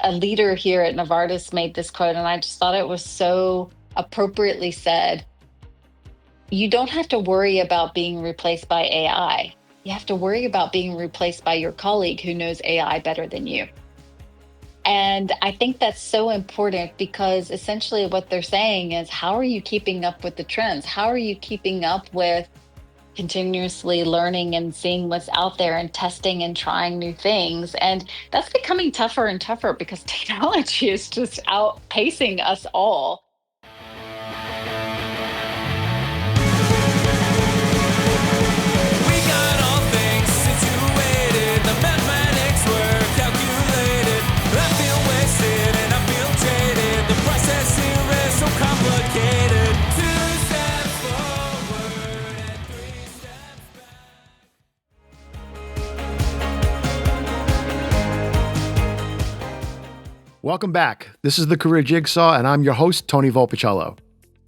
a leader here at Novartis made this quote, and I just thought it was so appropriately said. You don't have to worry about being replaced by AI. You have to worry about being replaced by your colleague who knows AI better than you. And I think that's so important because essentially what they're saying is, how are you keeping up with the trends? How are you keeping up with continuously learning and seeing what's out there and testing and trying new things? And that's becoming tougher and tougher because technology is just outpacing us all. We got all things situated. The mathematics were calculated. I feel wasted and I feel jaded. The process here is so complicated. 2 steps forward and 3 steps back. Welcome back. This is the Career Jigsaw, and I'm your host, Tony Volpicello.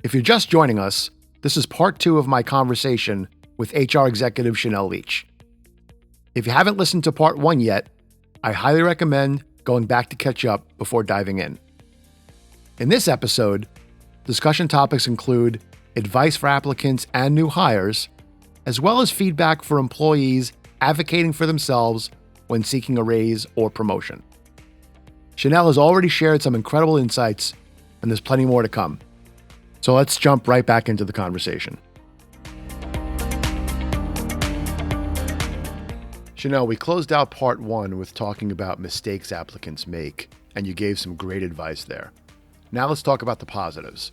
If you're just joining us, this is part 2 of my conversation with HR executive Chanel Leitch. If you haven't listened to part 1 yet, I highly recommend going back to catch up before diving in. In this episode, discussion topics include advice for applicants and new hires, as well as feedback for employees advocating for themselves when seeking a raise or promotion. Chanel has already shared some incredible insights, and there's plenty more to come. So let's jump right back into the conversation. Chanel, we closed out part 1 with talking about mistakes applicants make, and you gave some great advice there. Now let's talk about the positives.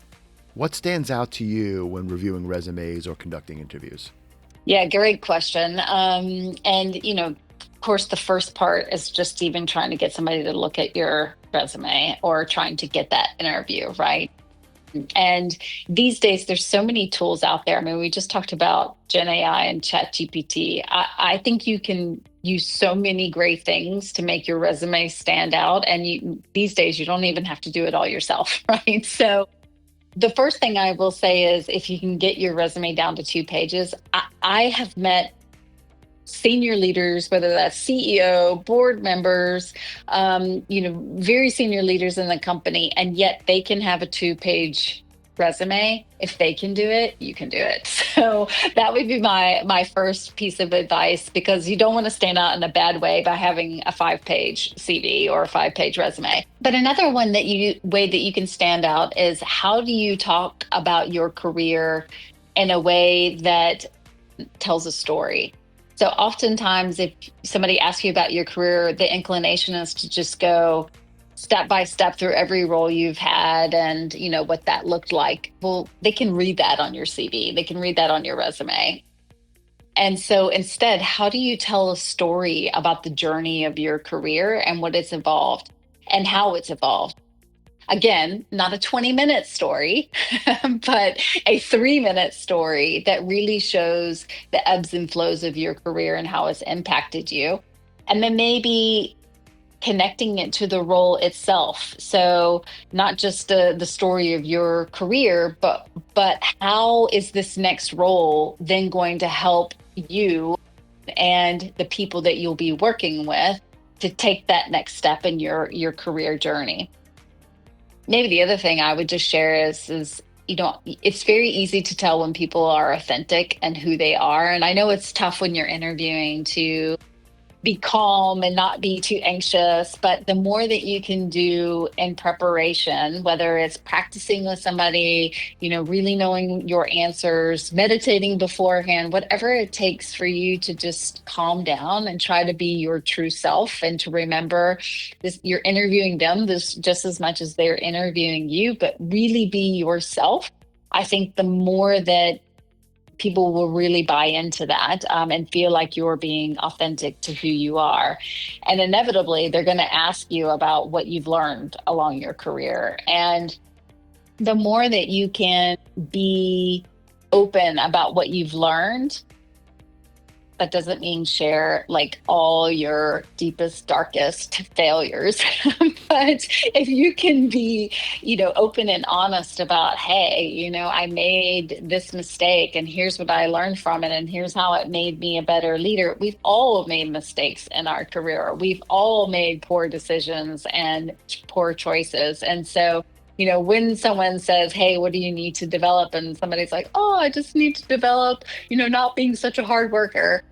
What stands out to you when reviewing resumes or conducting interviews? Yeah, great question. Of course, the first part is just even trying to get somebody to look at your resume or trying to get that interview, right? And these days, there's so many tools out there. I mean, we just talked about Gen AI and Chat GPT. I think you can use so many great things to make your resume stand out. And these days, you don't even have to do it all yourself, right? So the first thing I will say is, if you can get your resume down to 2 pages, I have met senior leaders, whether that's CEO, board members, very senior leaders in the company, and yet they can have a 2-page resume. If they can do it, you can do it. So that would be my first piece of advice, because you don't want to stand out in a bad way by having a 5-page CV or a 5-page resume. But another way that you can stand out is, how do you talk about your career in a way that tells a story? So oftentimes, if somebody asks you about your career, the inclination is to just go step by step through every role you've had and, what that looked like. Well, they can read that on your CV. They can read that on your resume. And so instead, how do you tell a story about the journey of your career and what it's evolved and how it's evolved? Again, not a 20-minute story, but a 3-minute story that really shows the ebbs and flows of your career and how it's impacted you. And then maybe connecting it to the role itself. So not just the story of your career, but how is this next role then going to help you and the people that you'll be working with to take that next step in your career journey? Maybe the other thing I would just share is it's very easy to tell when people are authentic and who they are. And I know it's tough when you're interviewing to be calm and not be too anxious, but the more that you can do in preparation, whether it's practicing with somebody, really knowing your answers, meditating beforehand, whatever it takes for you to just calm down and try to be your true self, and to remember this, you're interviewing them this just as much as they're interviewing you, but really be yourself. I think the more that people will really buy into that and feel like you're being authentic to who you are. And inevitably, they're going to ask you about what you've learned along your career. And the more that you can be open about what you've learned, That doesn't mean share like all your deepest, darkest failures. But if you can be, open and honest about, hey, I made this mistake and here's what I learned from it and here's how it made me a better leader. We've all made mistakes in our career. We've all made poor decisions and poor choices. And so, when someone says, hey, what do you need to develop? And somebody's like, oh, I just need to develop, not being such a hard worker.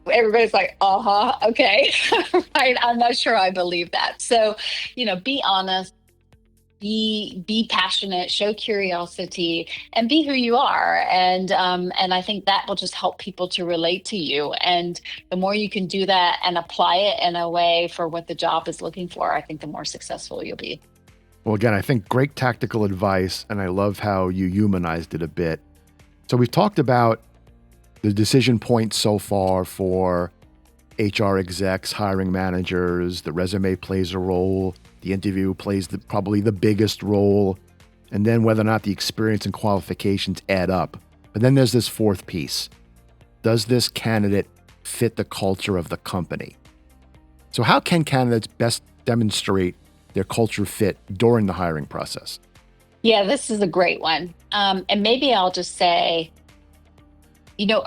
Everybody's like, uh-huh, okay. Right. I'm not sure I believe that. So, be honest, be passionate, show curiosity, and be who you are. And I think that will just help people to relate to you. And the more you can do that and apply it in a way for what the job is looking for, I think the more successful you'll be. Well, again, I think great tactical advice, and I love how you humanized it a bit. So we've talked about the decision points so far for HR execs, hiring managers. The resume plays a role. The interview plays probably the biggest role. And then whether or not the experience and qualifications add up. But then there's this fourth piece. Does this candidate fit the culture of the company? So how can candidates best demonstrate their culture fit during the hiring process? Yeah, this is a great one. And maybe I'll just say,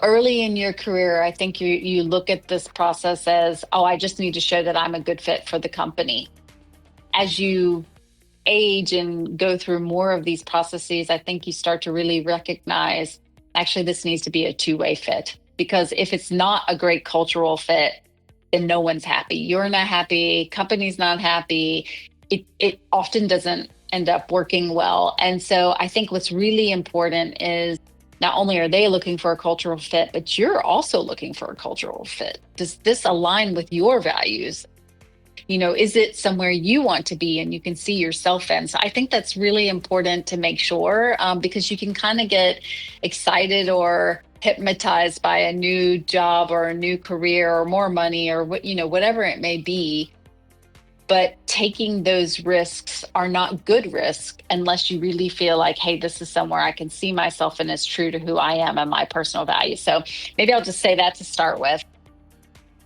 early in your career, I think you look at this process as, oh, I just need to show that I'm a good fit for the company. As you age and go through more of these processes, I think you start to really recognize, actually, this needs to be a two-way fit. Because if it's not a great cultural fit, then no one's happy. You're not happy, company's not happy. It often doesn't end up working well. And so I think what's really important is not only are they looking for a cultural fit, but you're also looking for a cultural fit. Does this align with your values? Is it somewhere you want to be and you can see yourself in? So I think that's really important to make sure, because you can kind of get excited or hypnotized by a new job or a new career or more money or whatever it may be. But taking those risks are not good risks unless you really feel like, hey, this is somewhere I can see myself and it's true to who I am and my personal values. So maybe I'll just say that to start with.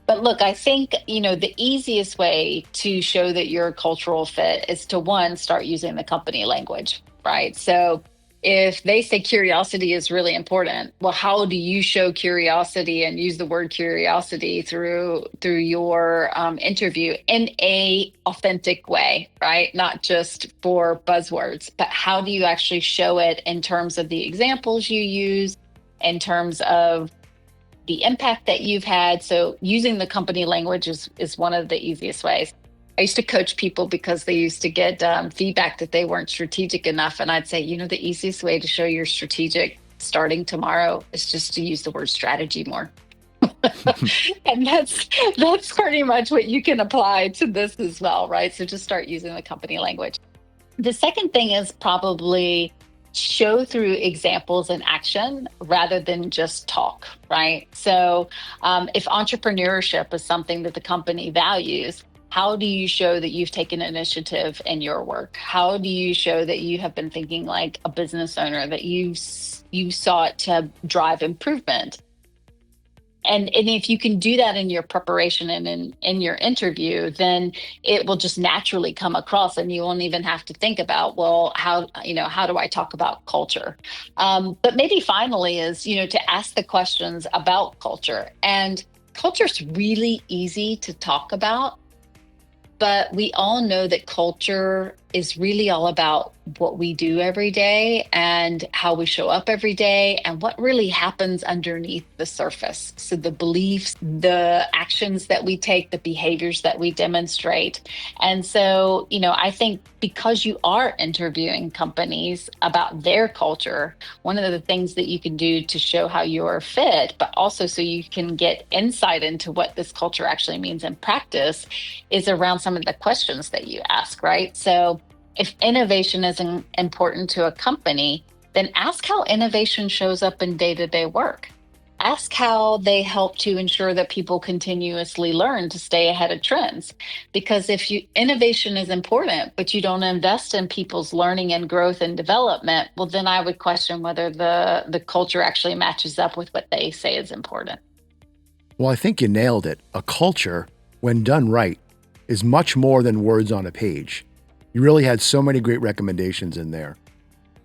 But look, I think, the easiest way to show that you're a cultural fit is to, one, start using the company language, right? So if they say curiosity is really important, well, how do you show curiosity and use the word curiosity through your interview in a authentic way, right? Not just for buzzwords, but how do you actually show it in terms of the examples you use, in terms of the impact that you've had? So using the company language is one of the easiest ways. I used to coach people because they used to get feedback that they weren't strategic enough. And I'd say, the easiest way to show you're strategic starting tomorrow is just to use the word strategy more. And that's pretty much what you can apply to this as well, right? So just start using the company language. The second thing is probably show through examples and action rather than just talk, right? So if entrepreneurship is something that the company values, how do you show that you've taken initiative in your work? How do you show that you have been thinking like a business owner, that you sought to drive improvement? And if you can do that in your preparation and in your interview, then it will just naturally come across and you won't even have to think about, well, how do I talk about culture? But maybe finally is, to ask the questions about culture. And culture is really easy to talk about, but we all know that culture is really all about what we do every day and how we show up every day and what really happens underneath the surface. So the beliefs, the actions that we take, the behaviors that we demonstrate. And so, I think because you are interviewing companies about their culture, one of the things that you can do to show how you're fit, but also so you can get insight into what this culture actually means in practice, is around some of the questions that you ask, right? So if innovation is important to a company, then ask how innovation shows up in day-to-day work. Ask how they help to ensure that people continuously learn to stay ahead of trends. Because if innovation is important, but you don't invest in people's learning and growth and development, well, then I would question whether the culture actually matches up with what they say is important. Well, I think you nailed it. A culture, when done right, is much more than words on a page. You really had so many great recommendations in there.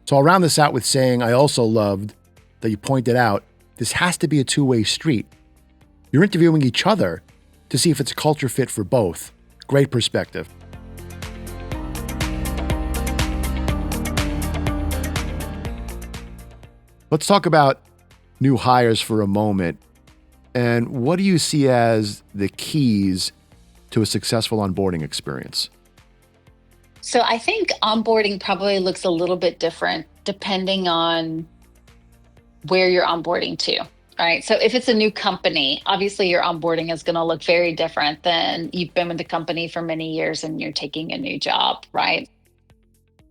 So I'll round this out with saying I also loved that you pointed out this has to be a two-way street. You're interviewing each other to see if it's a culture fit for both. Great perspective. Let's talk about new hires for a moment. And what do you see as the keys to a successful onboarding experience? So I think onboarding probably looks a little bit different depending on where you're onboarding to, right? So if it's a new company, obviously your onboarding is going to look very different than you've been with the company for many years and you're taking a new job, right?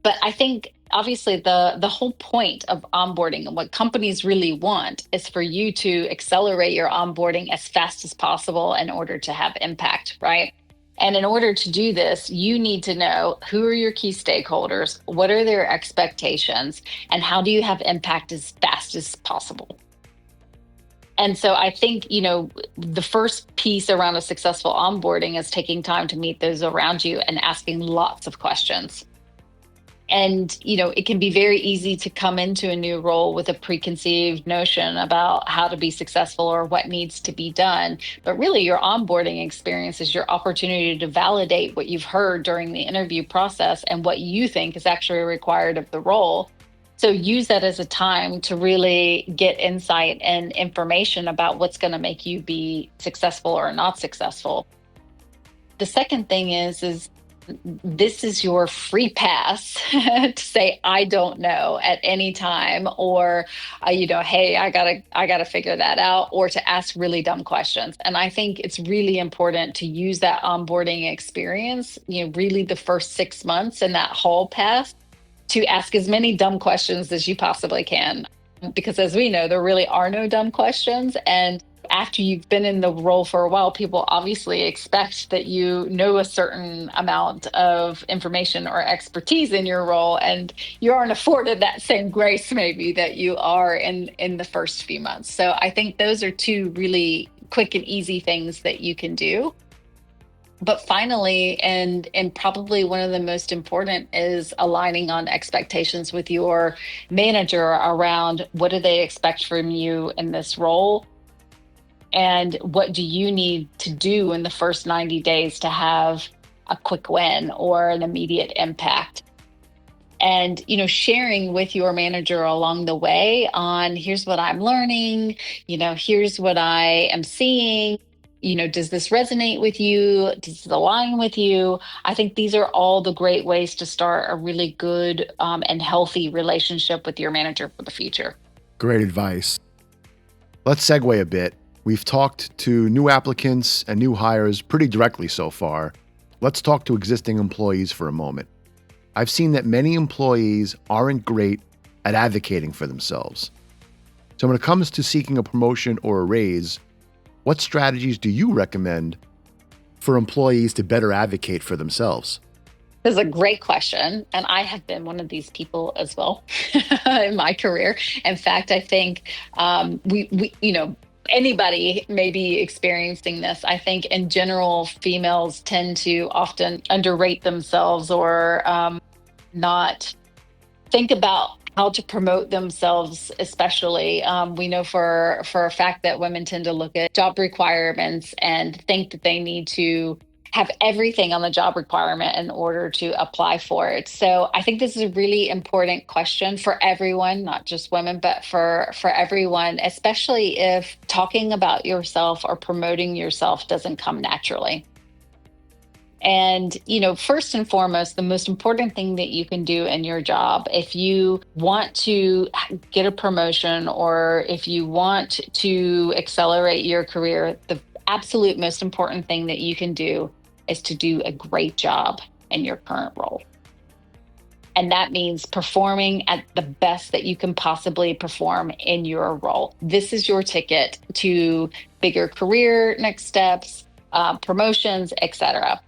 But I think obviously the whole point of onboarding and what companies really want is for you to accelerate your onboarding as fast as possible in order to have impact, right? And in order to do this, you need to know who are your key stakeholders, what are their expectations, and how do you have impact as fast as possible. And so I think, the first piece around a successful onboarding is taking time to meet those around you and asking lots of questions. And, it can be very easy to come into a new role with a preconceived notion about how to be successful or what needs to be done. But really, your onboarding experience is your opportunity to validate what you've heard during the interview process and what you think is actually required of the role. So use that as a time to really get insight and information about what's going to make you be successful or not successful. The second thing is this is your free pass to say I don't know at any time, or hey, I gotta figure that out, or to ask really dumb questions. And I think it's really important to use that onboarding experience, really the first 6 months and that hall pass, to ask as many dumb questions as you possibly can, because as we know, there really are no dumb questions. And after you've been in the role for a while, people obviously expect that you know a certain amount of information or expertise in your role, and you aren't afforded that same grace maybe that you are in the first few months. So I think those are two really quick and easy things that you can do. But finally, and probably one of the most important, is aligning on expectations with your manager around what do they expect from you in this role. And what do you need to do in the first 90 days to have a quick win or an immediate impact? And, sharing with your manager along the way on here's what I'm learning, here's what I am seeing, does this resonate with you? Does it align with you? I think these are all the great ways to start a really good and healthy relationship with your manager for the future. Great advice. Let's segue a bit. We've talked to new applicants and new hires pretty directly so far. Let's talk to existing employees for a moment. I've seen that many employees aren't great at advocating for themselves. So when it comes to seeking a promotion or a raise, what strategies do you recommend for employees to better advocate for themselves? This is a great question. And I have been one of these people as well in my career. In fact, I think anybody may be experiencing this. I think in general, females tend to often underrate themselves or not think about how to promote themselves, especially. We know for a fact that women tend to look at job requirements and think that they need to have everything on the job requirement in order to apply for it. So I think this is a really important question for everyone, not just women, but for everyone, especially if talking about yourself or promoting yourself doesn't come naturally. And, first and foremost, the most important thing that you can do in your job, if you want to get a promotion or if you want to accelerate your career, the absolute most important thing that you can do is to do a great job in your current role. And that means performing at the best that you can possibly perform in your role. This is your ticket to bigger career next steps, promotions, etc.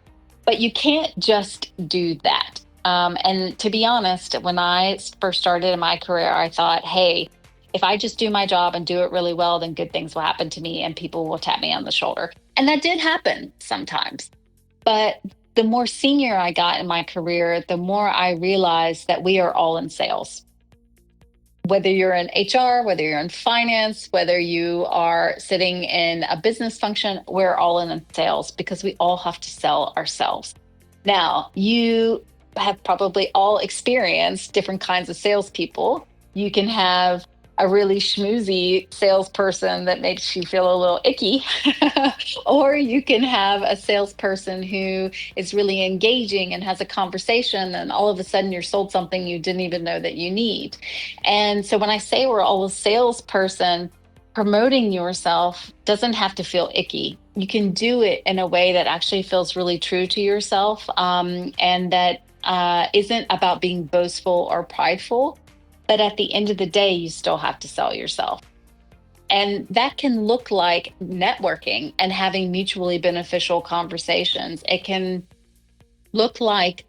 But you can't just do that. And to be honest, when I first started in my career, I thought, hey, if I just do my job and do it really well, then good things will happen to me and people will tap me on the shoulder. And that did happen sometimes. But the more senior I got in my career, the more I realized that we are all in sales. Whether you're in HR, whether you're in finance, whether you are sitting in a business function, we're all in sales because we all have to sell ourselves. Now, you have probably all experienced different kinds of salespeople. You can have a really schmoozy salesperson that makes you feel a little icky, or you can have a salesperson who is really engaging and has a conversation, and all of a sudden you're sold something you didn't even know that you need. And so when I say we're all a salesperson, promoting yourself doesn't have to feel icky. You can do it in a way that actually feels really true to yourself, and that isn't about being boastful or prideful. But at the end of the day, you still have to sell yourself. And that can look like networking and having mutually beneficial conversations. It can look like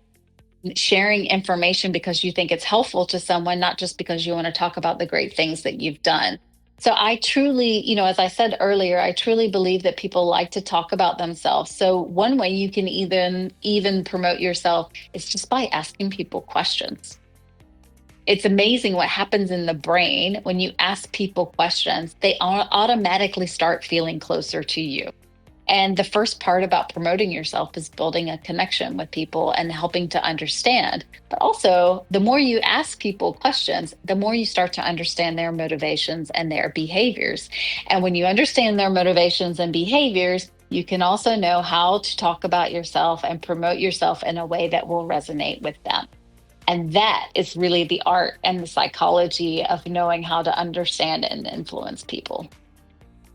sharing information because you think it's helpful to someone, not just because you want to talk about the great things that you've done. So I truly, as I said earlier, I truly believe that people like to talk about themselves. So one way you can even promote yourself is just by asking people questions. It's amazing what happens in the brain when you ask people questions. They automatically start feeling closer to you. And the first part about promoting yourself is building a connection with people and helping to understand. But also, the more you ask people questions, the more you start to understand their motivations and their behaviors. And when you understand their motivations and behaviors, you can also know how to talk about yourself and promote yourself in a way that will resonate with them. And that is really the art and the psychology of knowing how to understand and influence people.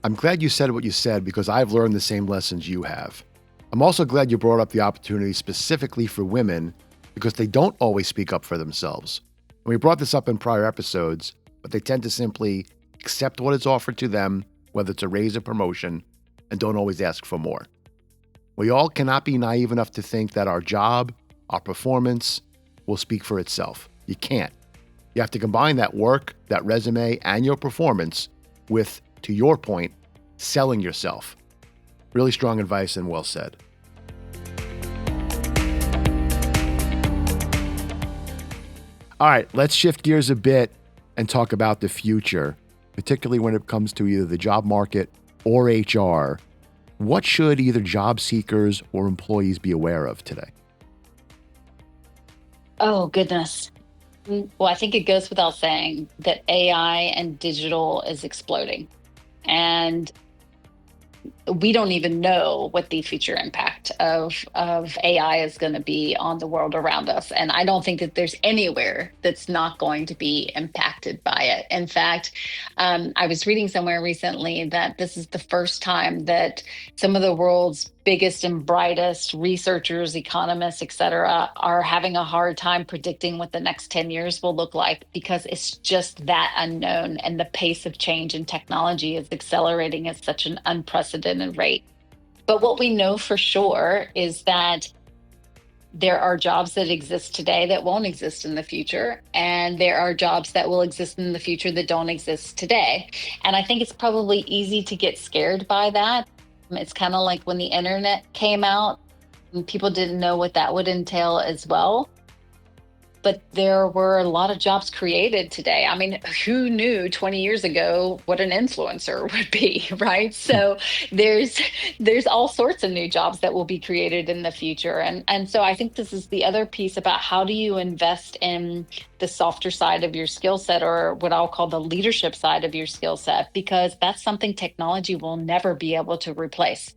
I'm glad you said what you said because I've learned the same lessons you have. I'm also glad you brought up the opportunity specifically for women because they don't always speak up for themselves. And we brought this up in prior episodes, but they tend to simply accept what is offered to them, whether it's a raise or promotion, and don't always ask for more. We all cannot be naive enough to think that our job, our performance, will speak for itself. You can't. You have to combine that work, that resume, and your performance with, to your point, selling yourself. Really strong advice and well said. All right, let's shift gears a bit and talk about the future, particularly when it comes to either the job market or HR. What should either job seekers or employees be aware of today? Oh, goodness. Well, I think it goes without saying that AI and digital is exploding. And we don't even know what the future impact of AI is going to be on the world around us. And I don't think that there's anywhere that's not going to be impacted by it. In fact, I was reading somewhere recently that this is the first time that some of the world's biggest and brightest researchers, economists, et cetera, are having a hard time predicting what the next 10 years will look like because it's just that unknown. And the pace of change in technology is accelerating at such an unprecedented rate. But what we know for sure is that there are jobs that exist today that won't exist in the future. And there are jobs that will exist in the future that don't exist today. And I think it's probably easy to get scared by that. It's kind of like when the internet came out, and people didn't know what that would entail as well. But there were a lot of jobs created today. I mean, who knew 20 years ago what an influencer would be, right? So there's all sorts of new jobs that will be created in the future. And so I think this is the other piece about how do you invest in the softer side of your skill set, or what I'll call the leadership side of your skill set, because that's something technology will never be able to replace.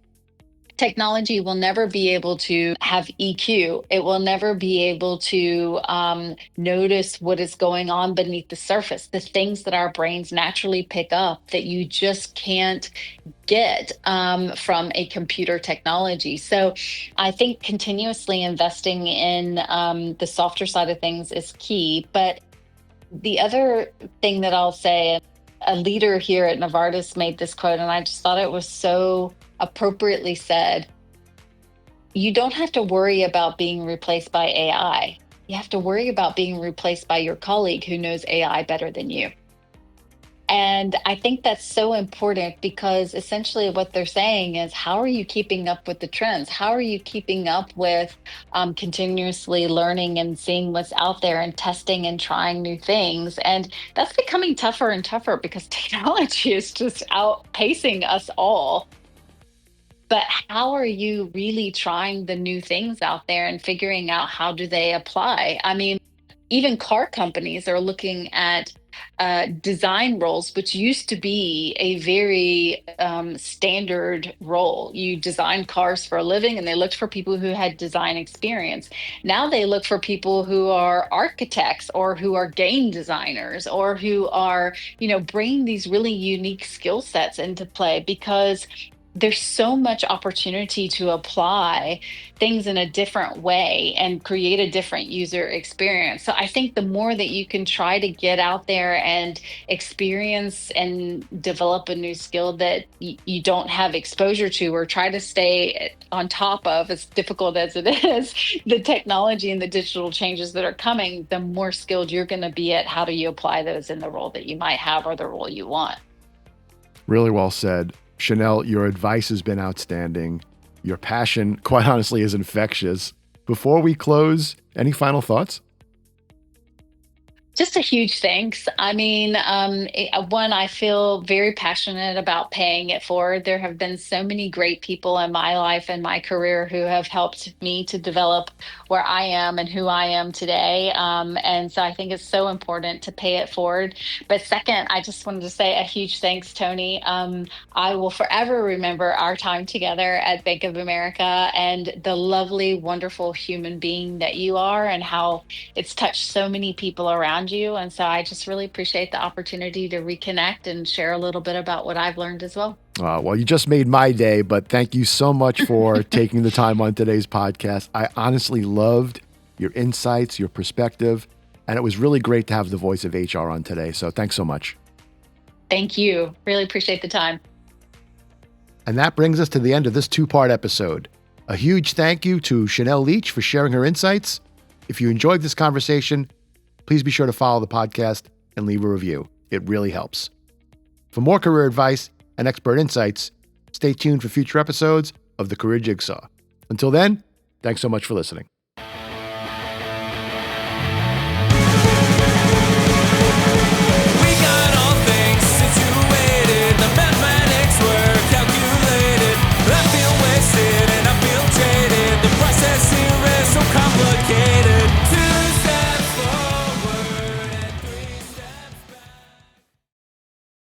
Technology will never be able to have EQ. It will never be able to notice what is going on beneath the surface, the things that our brains naturally pick up that you just can't get from a computer technology. So I think continuously investing in the softer side of things is key. But the other thing that I'll say, a leader here at Novartis made this quote, and I just thought it was so appropriately said. You don't have to worry about being replaced by AI. You have to worry about being replaced by your colleague who knows AI better than you. And I think that's so important because essentially what they're saying is, how are you keeping up with the trends? How are you keeping up with continuously learning and seeing what's out there and testing and trying new things? And that's becoming tougher and tougher because technology is just outpacing us all. But how are you really trying the new things out there and figuring out how do they apply? I mean, even car companies are looking at design roles, which used to be a very standard role. You design cars for a living, and they looked for people who had design experience. Now they look for people who are architects or who are game designers or who are, bringing these really unique skill sets into play because there's so much opportunity to apply things in a different way and create a different user experience. So I think the more that you can try to get out there and experience and develop a new skill that you don't have exposure to, or try to stay on top of, as difficult as it is, the technology and the digital changes that are coming, the more skilled you're going to be at how do you apply those in the role that you might have or the role you want. Really well said. Chanel, your advice has been outstanding. Your passion, quite honestly, is infectious. Before we close, any final thoughts? Just a huge thanks. I mean, one, I feel very passionate about paying it forward. There have been so many great people in my life and my career who have helped me to develop where I am and who I am today. And so I think it's so important to pay it forward. But second, I just wanted to say a huge thanks, Tony. I will forever remember our time together at Bank of America and the lovely, wonderful human being that you are, and how it's touched so many people around you. And so I just really appreciate the opportunity to reconnect and share a little bit about what I've learned as well. Well, you just made my day, but thank you so much for taking the time on today's podcast. I honestly loved your insights, your perspective, and it was really great to have the voice of HR on today. So thanks so much. Thank you. Really appreciate the time. And that brings us to the end of this two-part episode. A huge thank you to Chanel Leitch for sharing her insights. If you enjoyed this conversation, please be sure to follow the podcast and leave a review. It really helps. For more career advice and expert insights, stay tuned for future episodes of The Career Jigsaw. Until then, thanks so much for listening.